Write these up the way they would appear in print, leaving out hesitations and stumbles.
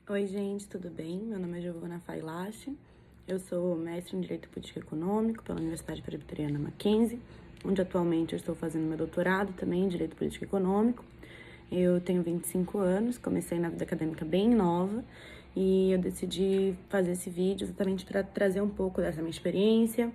Oi, gente, tudo bem? Meu nome é Giovana Failache, eu sou mestre em Direito Político e Econômico pela Universidade Presbiteriana Mackenzie, onde atualmente eu estou fazendo meu doutorado também em Direito Político e Econômico. Eu tenho 25 anos, comecei na vida acadêmica bem nova e eu decidi fazer esse vídeo exatamente para trazer um pouco dessa minha experiência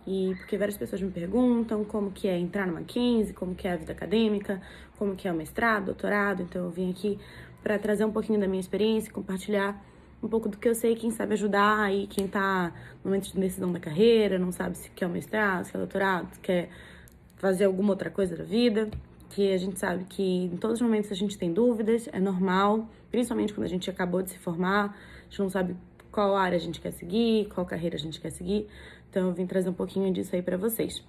e porque várias pessoas me perguntam como que é entrar no Mackenzie, como que é a vida acadêmica, como que é o mestrado, doutorado, então eu vim aqui para trazer um pouquinho da minha experiência, compartilhar um pouco do que eu sei, quem sabe ajudar aí quem tá no momento de decisão da carreira, não sabe se quer o mestrado, se quer doutorado, se quer fazer alguma outra coisa da vida, que a gente sabe que em todos os momentos a gente tem dúvidas, é normal, principalmente quando a gente acabou de se formar, a gente não sabe qual área a gente quer seguir, qual carreira a gente quer seguir, então eu vim trazer um pouquinho disso aí para vocês.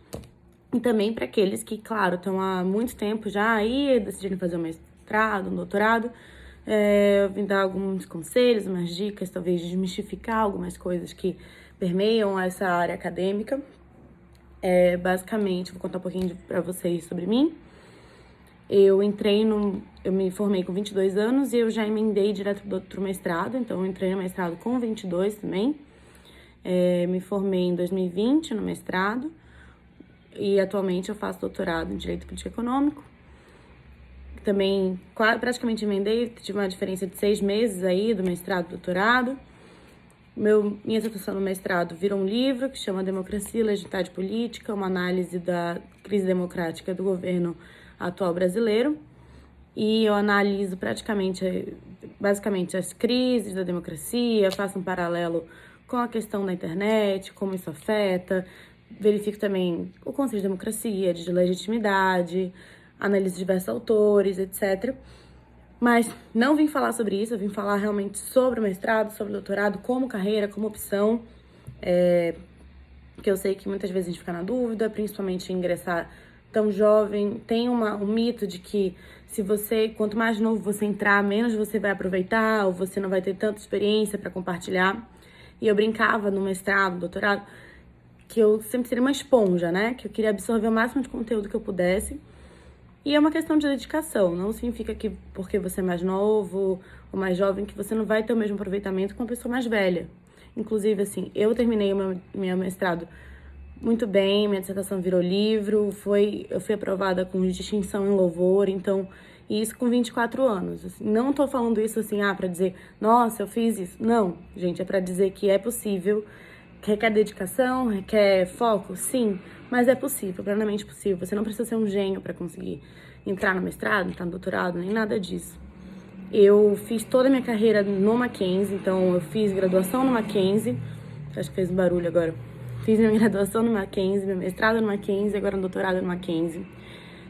E também para aqueles que, claro, estão há muito tempo já aí decidiram fazer um mestrado, um doutorado, eu vim dar alguns conselhos, umas dicas, talvez desmistificar algumas coisas que permeiam essa área acadêmica. Basicamente, vou contar um pouquinho para vocês sobre mim. Eu me formei com 22 anos e eu já emendei direto pro mestrado, então eu entrei no mestrado com 22 também. Me formei em 2020 no mestrado e atualmente eu faço doutorado em Direito Político e Econômico. Também praticamente emendei, tive uma diferença de 6 meses aí do mestrado e doutorado. Minha dissertação no mestrado virou um livro que chama Democracia e Legitimidade Política, uma análise da crise democrática do governo atual brasileiro. E eu analiso basicamente as crises da democracia, faço um paralelo com a questão da internet, como isso afeta, verifico também o conceito de democracia, de legitimidade, analiso diversos autores, etc. Mas não vim falar sobre isso, eu vim falar realmente sobre o mestrado, sobre o doutorado, como carreira, como opção, porque eu sei que muitas vezes a gente fica na dúvida, principalmente em ingressar tão jovem. Tem um mito de que quanto mais novo você entrar, menos você vai aproveitar, ou você não vai ter tanta experiência para compartilhar. E eu brincava no mestrado, no doutorado, que eu sempre seria uma esponja, né? Que eu queria absorver o máximo de conteúdo que eu pudesse. E é uma questão de dedicação, não significa que porque você é mais novo ou mais jovem que você não vai ter o mesmo aproveitamento que uma pessoa mais velha. Inclusive, assim, eu terminei o meu mestrado muito bem, minha dissertação virou livro, eu fui aprovada com distinção em louvor, então, e isso com 24 anos. Assim, não tô falando isso assim, pra dizer, nossa, eu fiz isso. Não, gente, é pra dizer que é possível, que requer dedicação, requer foco, sim, mas é possível, plenamente possível. Você não precisa ser um gênio para conseguir entrar no mestrado, entrar no doutorado, nem nada disso. Eu fiz toda a minha carreira no Mackenzie, então eu fiz graduação no Mackenzie, acho que fez um barulho agora. Fiz minha graduação no Mackenzie, meu mestrado no Mackenzie, agora um doutorado no Mackenzie.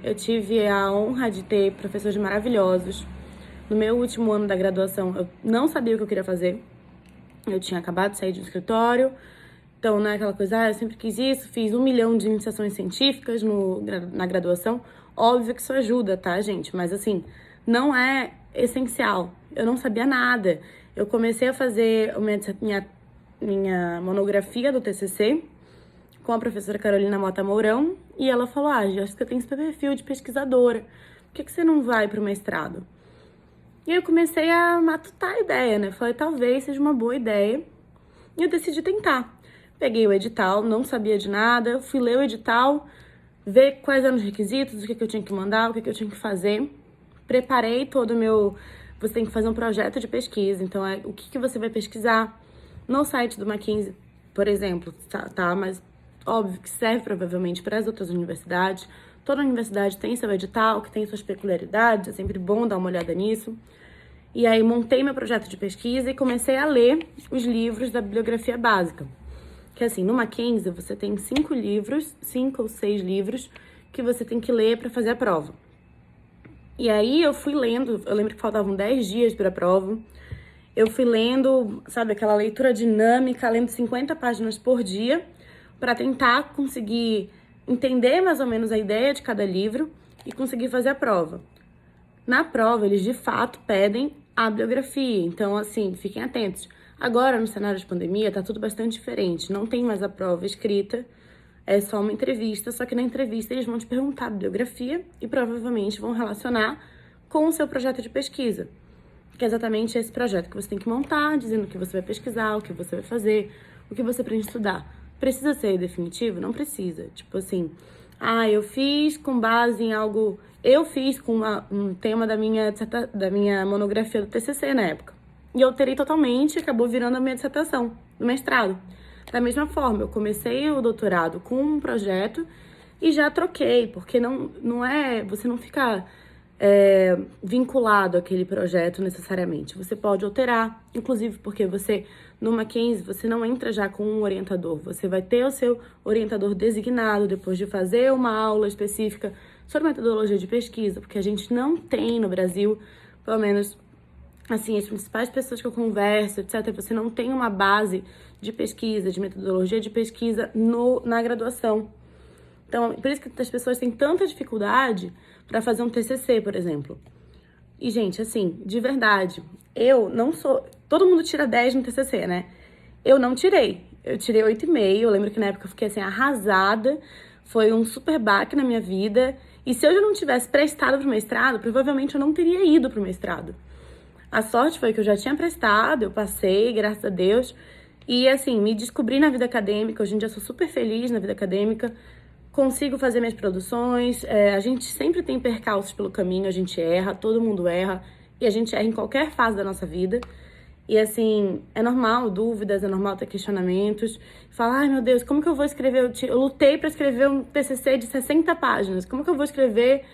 Eu tive a honra de ter professores maravilhosos. No meu último ano da graduação, eu não sabia o que eu queria fazer. Eu tinha acabado de sair de um escritório, então não é aquela coisa, eu sempre quis isso, fiz 1 milhão de iniciações científicas na graduação. Óbvio que isso ajuda, tá, gente? Mas assim, não é essencial. Eu não sabia nada. Eu comecei a fazer minha monografia do TCC com a professora Carolina Mota Mourão e ela falou, acho que você tem esse perfil de pesquisadora, por que você não vai para o mestrado? E eu comecei a matutar a ideia, né? Falei, talvez seja uma boa ideia. E eu decidi tentar. Peguei o edital, não sabia de nada, fui ler o edital, ver quais eram os requisitos, o que eu tinha que mandar, o que eu tinha que fazer. Preparei todo o meu... Você tem que fazer um projeto de pesquisa, então o que você vai pesquisar. No site do Mackenzie, por exemplo, tá? Mas óbvio que serve provavelmente para as outras universidades. Toda universidade tem seu edital, que tem suas peculiaridades, é sempre bom dar uma olhada nisso. E aí montei meu projeto de pesquisa e comecei a ler os livros da bibliografia básica. Que assim, no Mackenzie você tem 5 ou 6 livros que você tem que ler para fazer a prova. E aí eu fui lendo, eu lembro que faltavam 10 dias para a prova. Eu fui lendo, sabe, aquela leitura dinâmica, lendo 50 páginas por dia, para tentar conseguir entender mais ou menos a ideia de cada livro e conseguir fazer a prova. Na prova, eles de fato pedem a bibliografia, então, assim, fiquem atentos. Agora, no cenário de pandemia, tá tudo bastante diferente. Não tem mais a prova escrita, é só uma entrevista, só que na entrevista eles vão te perguntar a bibliografia e provavelmente vão relacionar com o seu projeto de pesquisa. que é exatamente esse projeto que você tem que montar, dizendo o que você vai pesquisar, o que você vai fazer, o que você pretende estudar. Precisa ser definitivo? Não precisa. Tipo assim, eu fiz com base em algo... Eu fiz com um tema da minha monografia do TCC na época. E eu alterei totalmente e acabou virando a minha dissertação do mestrado. Da mesma forma, eu comecei o doutorado com um projeto e já troquei, porque você não fica vinculado àquele projeto necessariamente. Você pode alterar, inclusive porque no Mackenzie, você não entra já com um orientador. Você vai ter o seu orientador designado depois de fazer uma aula específica sobre metodologia de pesquisa, porque a gente não tem no Brasil, pelo menos, assim, as principais pessoas que eu converso, etc., você não tem uma base de pesquisa, de metodologia de pesquisa na graduação. Então, por isso que as pessoas têm tanta dificuldade para fazer um TCC, por exemplo. E, gente, assim, de verdade, eu não sou... Todo mundo tira 10 no TCC, né? Eu não tirei. Eu tirei 8,5. Eu lembro que na época eu fiquei, assim, arrasada. Foi um super baque na minha vida. E se eu já não tivesse prestado pro mestrado, provavelmente eu não teria ido pro mestrado. A sorte foi que eu já tinha prestado, eu passei, graças a Deus. E, assim, me descobri na vida acadêmica. Hoje em dia eu sou super feliz na vida acadêmica. Consigo fazer minhas produções. A gente sempre tem percalços pelo caminho, a gente erra, todo mundo erra. E a gente erra em qualquer fase da nossa vida. E, assim, é normal dúvidas, é normal ter questionamentos. Falar, ai, meu Deus, como que eu vou escrever? Eu lutei para escrever um TCC de 60 páginas. Como que eu vou escrever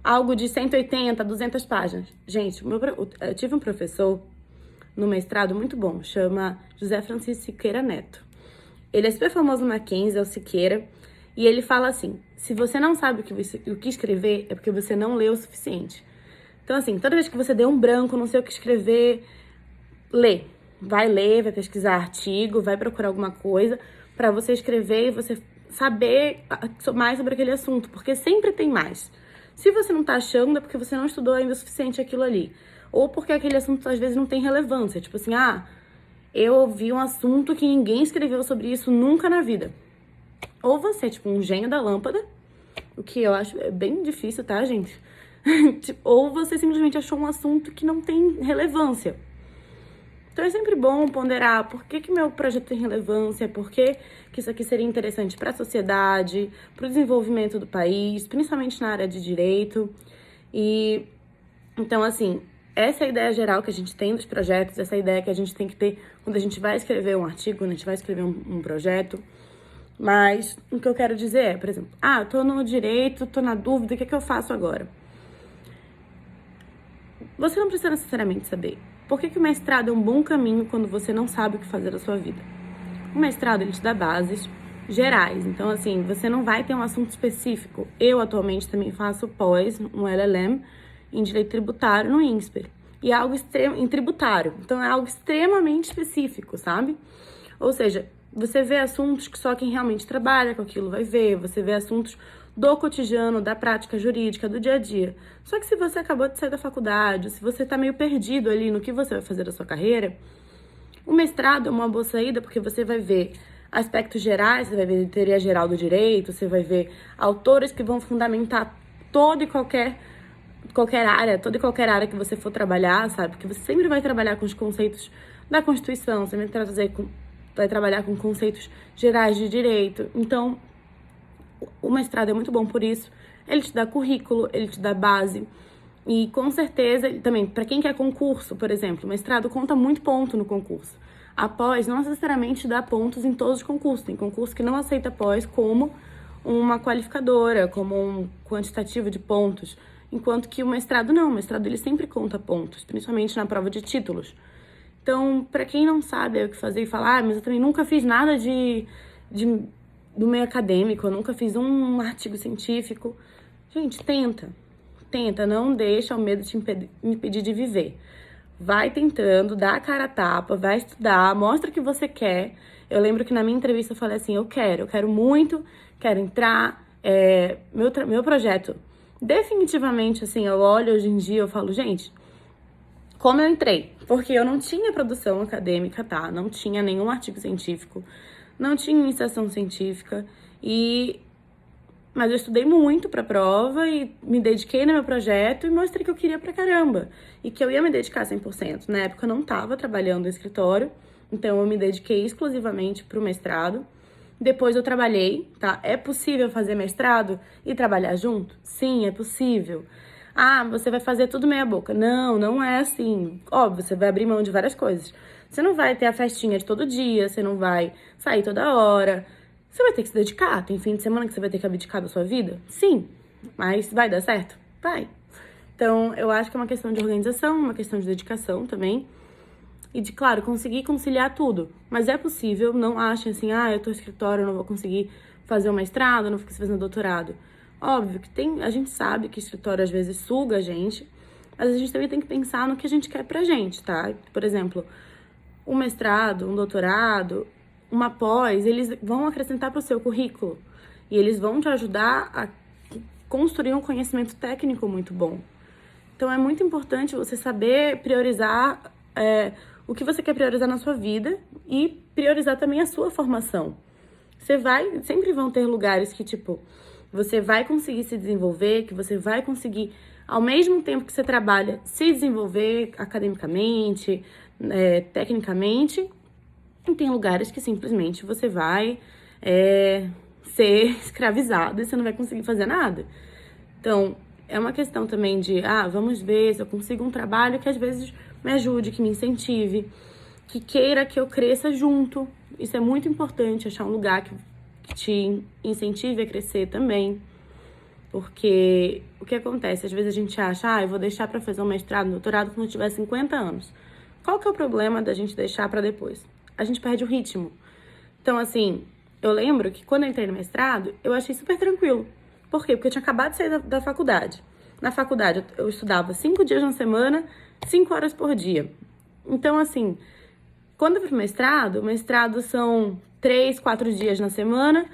algo de 180, 200 páginas? Gente, eu tive um professor no mestrado muito bom, chama José Francisco Siqueira Neto. Ele é super famoso no Mackenzie, é o Siqueira. E ele fala assim, se você não sabe o que escrever, é porque você não leu o suficiente. Então, assim, toda vez que você deu um branco, não sei o que escrever, lê. Vai ler, vai pesquisar artigo, vai procurar alguma coisa para você escrever e você saber mais sobre aquele assunto, porque sempre tem mais. Se você não tá achando, é porque você não estudou ainda o suficiente aquilo ali. Ou porque aquele assunto, às vezes, não tem relevância. Tipo assim, eu ouvi um assunto que ninguém escreveu sobre isso nunca na vida. Ou você é, tipo, um gênio da lâmpada, o que eu acho bem difícil, tá, gente? Ou você simplesmente achou um assunto que não tem relevância. Então é sempre bom ponderar por que meu projeto tem relevância, por que isso aqui seria interessante para a sociedade, para o desenvolvimento do país, principalmente na área de direito. E então, assim, essa é a ideia geral que a gente tem dos projetos, essa é a ideia que a gente tem que ter quando a gente vai escrever um artigo, quando a gente vai escrever um projeto. Mas o que eu quero dizer é, por exemplo, eu tô no direito, tô na dúvida, o que é que eu faço agora? Você não precisa necessariamente saber. Por que o mestrado é um bom caminho quando você não sabe o que fazer da sua vida? O mestrado, ele te dá bases gerais. Então, assim, você não vai ter um assunto específico. Eu, atualmente, também faço pós, um LLM, em Direito Tributário, no INSPER. E é algo em tributário. Então, é algo extremamente específico, sabe? Ou seja, você vê assuntos que só quem realmente trabalha com aquilo vai ver, você vê assuntos do cotidiano, da prática jurídica, do dia a dia. Só que se você acabou de sair da faculdade, se você tá meio perdido ali no que você vai fazer da sua carreira, o mestrado é uma boa saída porque você vai ver aspectos gerais, você vai ver teoria geral do direito, você vai ver autores que vão fundamentar toda e qualquer área que você for trabalhar, sabe? Porque você sempre vai trabalhar com os conceitos da Constituição, você vai trabalhar com conceitos gerais de direito. Então, o mestrado é muito bom por isso. Ele te dá currículo, ele te dá base. E, com certeza, também, para quem quer concurso, por exemplo, o mestrado conta muito ponto no concurso. A pós não necessariamente dá pontos em todos os concursos. Tem concurso que não aceita pós como uma qualificadora, como um quantitativo de pontos. Enquanto que o mestrado não. O mestrado, ele sempre conta pontos, principalmente na prova de títulos. Então, para quem não sabe o que fazer e falar, mas eu também nunca fiz nada do meio acadêmico, eu nunca fiz um artigo científico. Gente, tenta, não deixa o medo te impedir de viver. Vai tentando, dá a cara a tapa, vai estudar, mostra o que você quer. Eu lembro que na minha entrevista eu falei assim, eu quero muito, quero entrar. Meu projeto, definitivamente, assim, eu olho hoje em dia, eu falo, gente, como eu entrei? Porque eu não tinha produção acadêmica, tá? Não tinha nenhum artigo científico, não tinha iniciação científica e Mas eu estudei muito pra prova e me dediquei no meu projeto e mostrei que eu queria pra caramba. E que eu ia me dedicar 100%. Na época eu não tava trabalhando no escritório, então eu me dediquei exclusivamente pro mestrado. Depois eu trabalhei, tá? É possível fazer mestrado e trabalhar junto? Sim, é possível. Ah, você vai fazer tudo meia boca. Não, não é assim. Óbvio, você vai abrir mão de várias coisas. Você não vai ter a festinha de todo dia, você não vai sair toda hora. Você vai ter que se dedicar. Tem fim de semana que você vai ter que abdicar da sua vida? Sim. Mas vai dar certo? Vai. Então, eu acho que é uma questão de organização, uma questão de dedicação também. E de, claro, conseguir conciliar tudo. Mas é possível, não achem assim, eu tô no escritório, eu não vou conseguir fazer um mestrado, eu não vou conseguir fazer um doutorado. Óbvio que a gente sabe que escritório às vezes suga a gente, mas a gente também tem que pensar no que a gente quer pra gente, tá? Por exemplo, um mestrado, um doutorado, uma pós, eles vão acrescentar pro seu currículo. E eles vão te ajudar a construir um conhecimento técnico muito bom. Então, é muito importante você saber priorizar o que você quer priorizar na sua vida e priorizar também a sua formação. Sempre vão ter lugares que, tipo, você vai conseguir se desenvolver, que você vai conseguir, ao mesmo tempo que você trabalha, se desenvolver academicamente, tecnicamente. E tem lugares que simplesmente você vai ser escravizado e você não vai conseguir fazer nada. Então, é uma questão também de, vamos ver se eu consigo um trabalho que às vezes me ajude, que me incentive, que queira que eu cresça junto. Isso é muito importante, achar um lugar que te incentive a crescer também. Porque o que acontece? Às vezes a gente acha, eu vou deixar pra fazer um mestrado, um doutorado quando eu tiver 50 anos. Qual que é o problema da gente deixar pra depois? A gente perde o ritmo. Então, assim, eu lembro que quando eu entrei no mestrado, eu achei super tranquilo. Por quê? Porque eu tinha acabado de sair da faculdade. Na faculdade, eu estudava 5 dias na semana, 5 horas por dia. Então, assim, quando eu fui pro mestrado, o mestrado são 3, 4 dias na semana,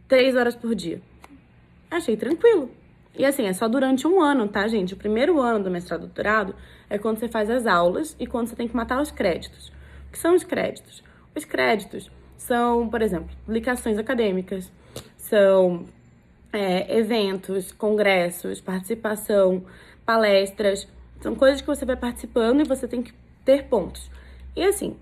3 horas por dia. Achei tranquilo. E assim, é só durante um ano, tá, gente? O primeiro ano do mestrado e doutorado é quando você faz as aulas e quando você tem que matar os créditos. O que são os créditos? Os créditos são, por exemplo, publicações acadêmicas, são eventos, congressos, participação, palestras. São coisas que você vai participando e você tem que ter pontos. E assim,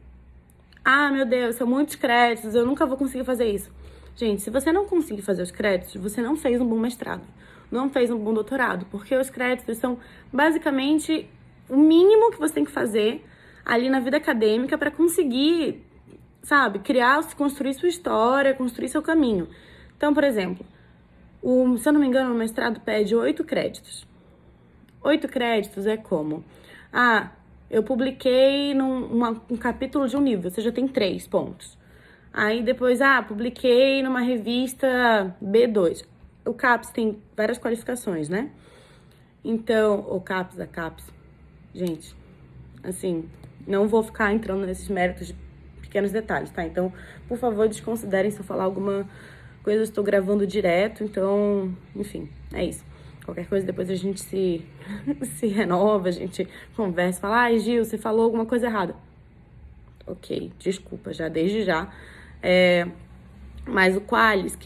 meu Deus, são muitos créditos, eu nunca vou conseguir fazer isso. Gente, se você não conseguir fazer os créditos, você não fez um bom mestrado, não fez um bom doutorado, porque os créditos são basicamente o mínimo que você tem que fazer ali na vida acadêmica para conseguir, sabe, construir sua história, construir seu caminho. Então, por exemplo, se eu não me engano, o mestrado pede 8 créditos. 8 créditos é como? Eu publiquei um capítulo de um livro, você já tem 3 pontos. Aí depois, publiquei numa revista B2. O CAPES tem várias qualificações, né? Então, o CAPES, a CAPES, gente, assim, não vou ficar entrando nesses méritos de pequenos detalhes, tá? Então, por favor, desconsiderem se eu falar alguma coisa, eu estou gravando direto, então, enfim, é isso. Qualquer coisa, depois a gente se renova, a gente conversa, fala, Gil, você falou alguma coisa errada. Ok, desculpa, desde já. Mas o qualis,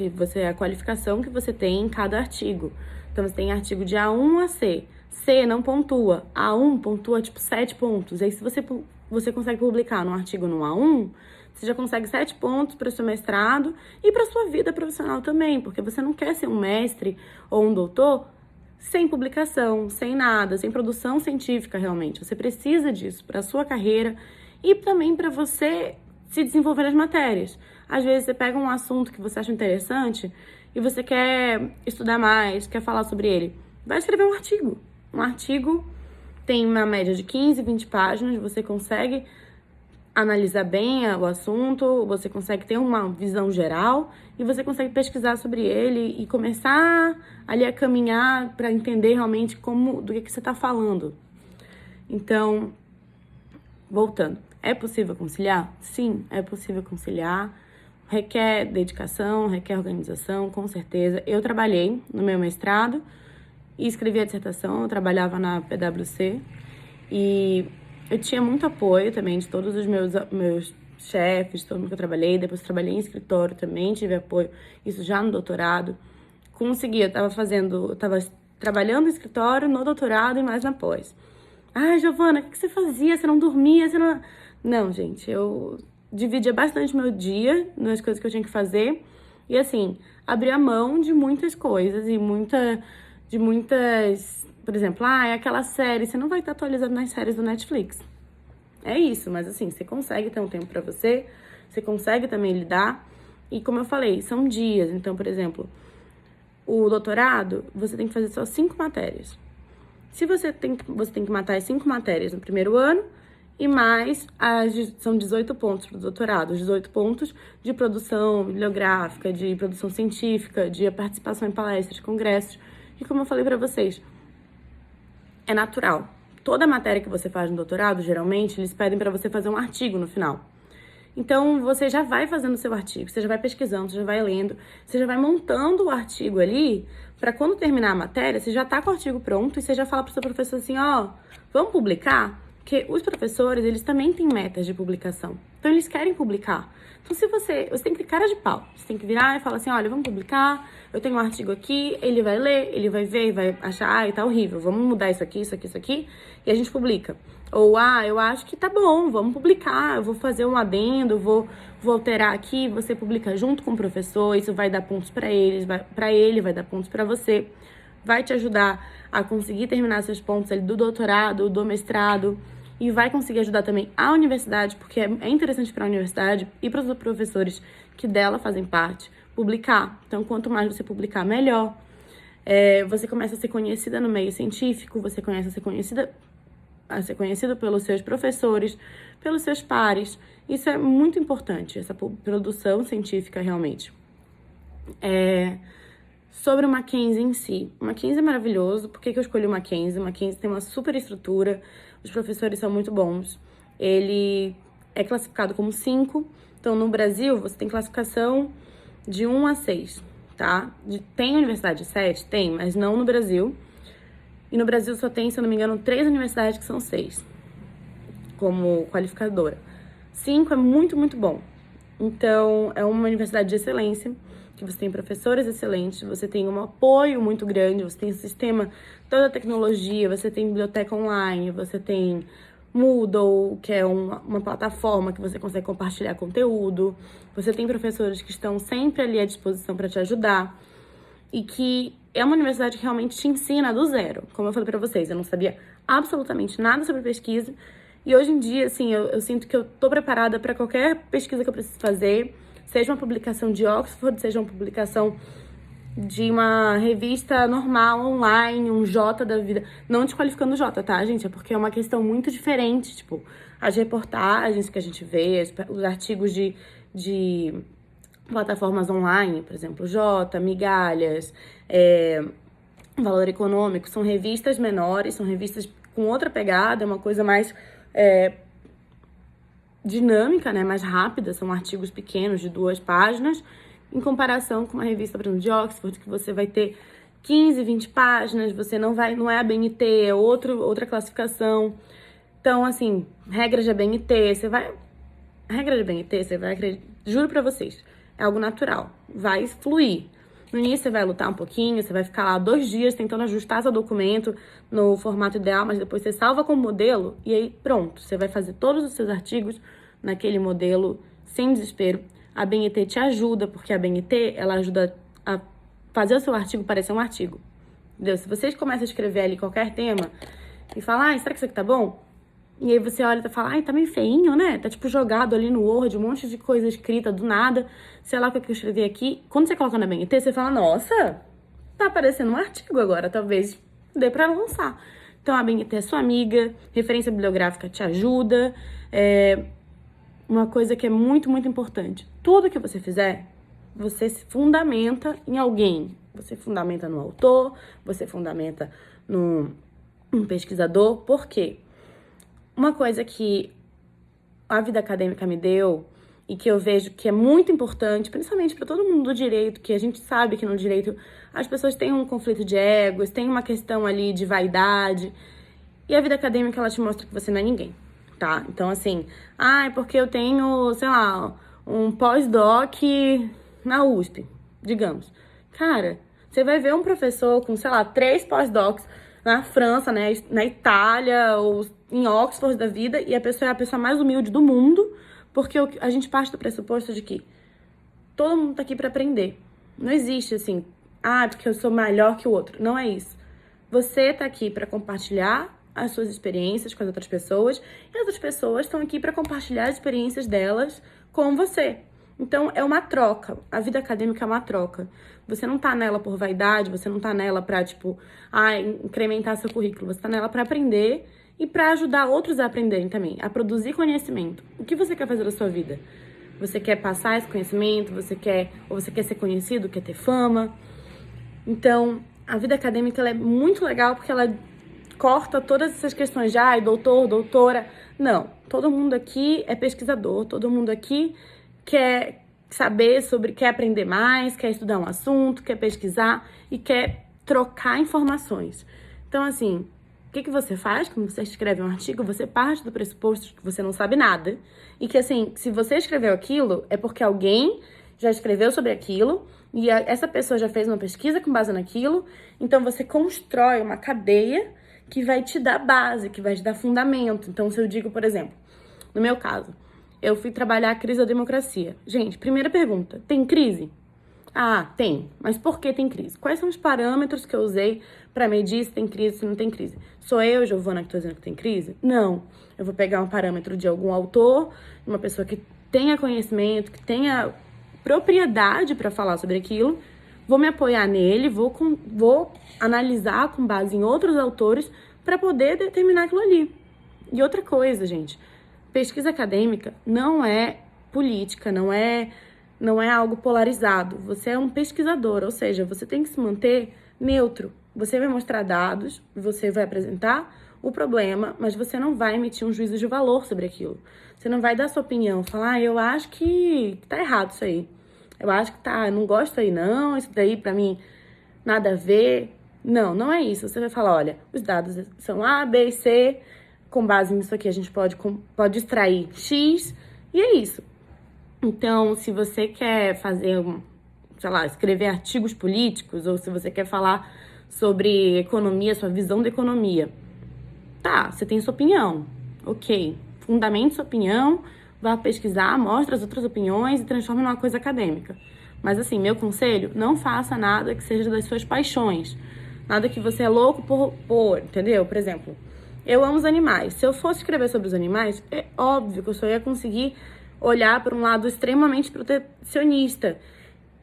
a qualificação que você tem em cada artigo. Então, você tem artigo de A1 a C. C não pontua. A1 pontua, 7 pontos. Aí, se você consegue publicar num artigo no A1, você já consegue 7 pontos para o seu mestrado e para sua vida profissional também, porque você não quer ser um mestre ou um doutor sem publicação, sem nada, sem produção científica realmente. Você precisa disso para a sua carreira e também para você se desenvolver nas matérias. Às vezes você pega um assunto que você acha interessante e você quer estudar mais, quer falar sobre ele. Vai escrever um artigo. Um artigo tem uma média de 15, 20 páginas, você consegue analisar bem o assunto, você consegue ter uma visão geral e você consegue pesquisar sobre ele e começar ali a caminhar para entender realmente do que você está falando. Então, voltando, é possível conciliar? Sim, é possível conciliar. Requer dedicação, requer organização, com certeza. Eu trabalhei no meu mestrado e escrevi a dissertação, eu trabalhava na PwC e eu tinha muito apoio também de todos os meus chefes, todo mundo que eu trabalhei. Depois trabalhei em escritório também, tive apoio, isso já no doutorado, consegui, eu tava trabalhando no escritório, no doutorado e mais na pós. Ai, Giovana, o que você fazia? Você não dormia? Você não... Não, gente, eu dividia bastante meu dia nas coisas que eu tinha que fazer. E assim, abria mão de muitas coisas e de muitas... Por exemplo, aquela série, você não vai estar atualizando nas séries do Netflix. É isso, mas assim, você consegue ter um tempo pra você, você consegue também lidar. E como eu falei, são dias. Então, por exemplo, o doutorado, você tem que fazer só 5 matérias. Se você tem que matar as 5 matérias no primeiro ano, e mais, são 18 pontos para o doutorado, 18 pontos de produção bibliográfica, de produção científica, de participação em palestras, congressos. E como eu falei para vocês, é natural. Toda matéria que você faz no doutorado, geralmente, eles pedem para você fazer um artigo no final. Então, você já vai fazendo o seu artigo, você já vai pesquisando, você já vai lendo, você já vai montando o artigo ali, para quando terminar a matéria, você já tá com o artigo pronto e você já fala pro seu professor assim, vamos publicar? Porque os professores, eles também têm metas de publicação. Então, eles querem publicar. Então, você tem que ter cara de pau. Você tem que virar e falar assim, olha, vamos publicar, eu tenho um artigo aqui, ele vai ler, ele vai ver, vai achar, tá horrível, vamos mudar isso aqui, e a gente publica. Ou, eu acho que tá bom, vamos publicar, eu vou fazer um adendo, vou alterar aqui, você publica junto com o professor, isso vai dar pontos para ele vai dar pontos para você, vai te ajudar a conseguir terminar seus pontos ali do doutorado, do mestrado, e vai conseguir ajudar também a universidade, porque é interessante para a universidade e para os professores que dela fazem parte, publicar. Então, quanto mais você publicar, melhor. Você começa a ser conhecida no meio científico, você começa a ser conhecido pelos seus professores, pelos seus pares. Isso é muito importante, essa produção científica realmente. Sobre o Mackenzie em si. O Mackenzie é maravilhoso. Por que eu escolhi o Mackenzie? O Mackenzie tem uma super estrutura, os professores são muito bons. Ele é classificado como 5. Então, no Brasil, você tem classificação de 1 a 6, tá? Tem universidade de 7? Tem, mas não no Brasil. E no Brasil só tem, se eu não me engano, 3 universidades que são 6, como qualificadora. 5 é muito, muito bom. Então, é uma universidade de excelência, que você tem professores excelentes, você tem um apoio muito grande, você tem o sistema, toda a tecnologia, você tem biblioteca online, você tem Moodle, que é uma plataforma que você consegue compartilhar conteúdo, você tem professores que estão sempre ali à disposição para te ajudar, e que é uma universidade que realmente te ensina do zero. Como eu falei pra vocês, eu não sabia absolutamente nada sobre pesquisa. E hoje em dia, assim, eu sinto que eu tô preparada para qualquer pesquisa que eu preciso fazer. Seja uma publicação de Oxford, seja uma publicação de uma revista normal, online, um J da vida. Não desqualificando o J, tá, gente? É porque é uma questão muito diferente. Tipo, as reportagens que a gente vê, os artigos de plataformas online, por exemplo, J, Migalhas, Valor Econômico, são revistas menores, são revistas com outra pegada, é uma coisa mais dinâmica, né, mais rápida, são artigos pequenos de 2 páginas, em comparação com uma revista, por exemplo, de Oxford, que você vai ter 15, 20 páginas, você não é ABNT, é outra classificação. Então, assim, regra de ABNT, você vai acreditar, juro pra vocês, é algo natural, vai fluir. No início você vai lutar um pouquinho, você vai ficar lá 2 dias tentando ajustar seu documento no formato ideal, mas depois você salva como modelo e aí pronto, você vai fazer todos os seus artigos naquele modelo sem desespero. A BNT te ajuda, porque a BNT, ela ajuda a fazer o seu artigo parecer um artigo. Entendeu? Se vocês começam a escrever ali qualquer tema e falam, será que isso aqui tá bom? E aí você olha e fala, tá meio feinho, né? Tá tipo jogado ali no Word, um monte de coisa escrita do nada. Sei lá o que eu escrevi aqui. Quando você coloca na BNT, você fala, nossa, tá parecendo um artigo agora, talvez dê pra lançar. Então a BNT é sua amiga, referência bibliográfica te ajuda. Uma coisa que é muito, muito importante. Tudo que você fizer, você se fundamenta em alguém. Você fundamenta no autor, você fundamenta no pesquisador. Por quê? Uma coisa que a vida acadêmica me deu e que eu vejo que é muito importante, principalmente para todo mundo do direito, que a gente sabe que no direito as pessoas têm um conflito de egos, tem uma questão ali de vaidade, e a vida acadêmica ela te mostra que você não é ninguém, tá? Então, assim, porque eu tenho, sei lá, um pós-doc na USP, digamos. Cara, Você vai ver um professor com, sei lá, 3 pós-docs na França, né, na Itália ou em Oxford da vida, e a pessoa é a pessoa mais humilde do mundo, porque a gente parte do pressuposto de que todo mundo tá aqui para aprender. Não existe assim, porque eu sou melhor que o outro. Não é isso. Você tá aqui para compartilhar as suas experiências com as outras pessoas, e as outras pessoas estão aqui para compartilhar as experiências delas com você. Então, é uma troca. A vida acadêmica é uma troca. Você não tá nela por vaidade, você não tá nela pra, incrementar seu currículo. Você tá nela pra aprender e pra ajudar outros a aprenderem também, a produzir conhecimento. O que você quer fazer da sua vida? Você quer passar esse conhecimento? Você quer ser conhecido? Quer ter fama? Então, a vida acadêmica ela é muito legal porque ela corta todas essas questões de doutor, doutora. Não, todo mundo aqui é pesquisador, todo mundo aqui quer saber quer aprender mais, quer estudar um assunto, quer pesquisar e quer trocar informações. Então, assim, o que você faz quando você escreve um artigo? Você parte do pressuposto de que você não sabe nada e que, assim, se você escreveu aquilo, é porque alguém já escreveu sobre aquilo e essa pessoa já fez uma pesquisa com base naquilo. Então, você constrói uma cadeia que vai te dar base, que vai te dar fundamento. Então, se eu digo, por exemplo, no meu caso, eu fui trabalhar a crise da democracia. Gente, primeira pergunta, tem crise? Tem. Mas por que tem crise? Quais são os parâmetros que eu usei para medir se tem crise, se não tem crise? Sou eu, Giovana, que estou dizendo que tem crise? Não. Eu vou pegar um parâmetro de algum autor, uma pessoa que tenha conhecimento, que tenha propriedade para falar sobre aquilo, vou me apoiar nele, vou analisar com base em outros autores para poder determinar aquilo ali. E outra coisa, gente, pesquisa acadêmica não é política, não é algo polarizado. Você é um pesquisador, ou seja, você tem que se manter neutro. Você vai mostrar dados, você vai apresentar o problema, mas você não vai emitir um juízo de valor sobre aquilo. Você não vai dar sua opinião, falar, eu acho que tá errado isso aí. Eu acho que eu não gosto aí não, isso daí pra mim nada a ver. Não, não é isso. Você vai falar, olha, os dados são A, B e C, com base nisso aqui a gente pode extrair X, e é isso. Então, se você quer fazer, escrever artigos políticos, ou se você quer falar sobre economia, sua visão da economia, você tem sua opinião, ok. Fundamente sua opinião, vá pesquisar, mostre as outras opiniões e transforme numa coisa acadêmica. Mas assim, meu conselho, não faça nada que seja das suas paixões. Nada que você é louco por, entendeu? Por exemplo, eu amo os animais. Se eu fosse escrever sobre os animais, é óbvio que eu só ia conseguir olhar para um lado extremamente protecionista.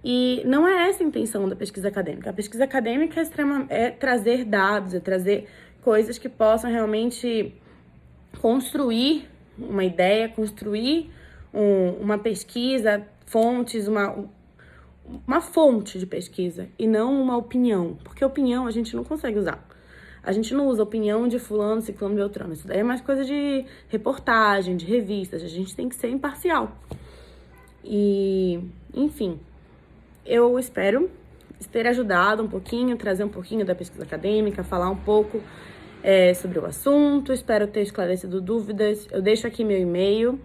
E não é essa a intenção da pesquisa acadêmica. A pesquisa acadêmica é trazer dados, é trazer coisas que possam realmente construir uma ideia, construir uma pesquisa, fontes, uma fonte de pesquisa e não uma opinião. Porque opinião a gente não consegue usar. A gente não usa opinião de fulano, ciclano, beltrano. Isso daí é mais coisa de reportagem, de revistas. A gente tem que ser imparcial. E, enfim, eu espero ter ajudado um pouquinho, trazer um pouquinho da pesquisa acadêmica, falar um pouco sobre o assunto. Espero ter esclarecido dúvidas. Eu deixo aqui meu e-mail.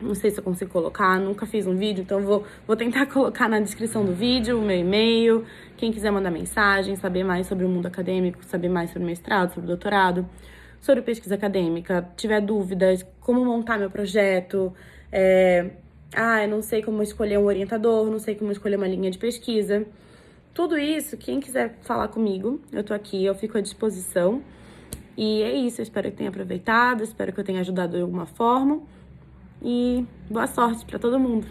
Não sei se eu consigo colocar, nunca fiz um vídeo, então vou tentar colocar na descrição do vídeo o meu e-mail. Quem quiser mandar mensagem, saber mais sobre o mundo acadêmico, saber mais sobre mestrado, sobre doutorado, sobre pesquisa acadêmica, tiver dúvidas, como montar meu projeto, eu não sei como escolher um orientador, não sei como escolher uma linha de pesquisa. Tudo isso, quem quiser falar comigo, eu tô aqui, eu fico à disposição. E é isso, eu espero que tenha aproveitado, espero que eu tenha ajudado de alguma forma. E boa sorte para todo mundo!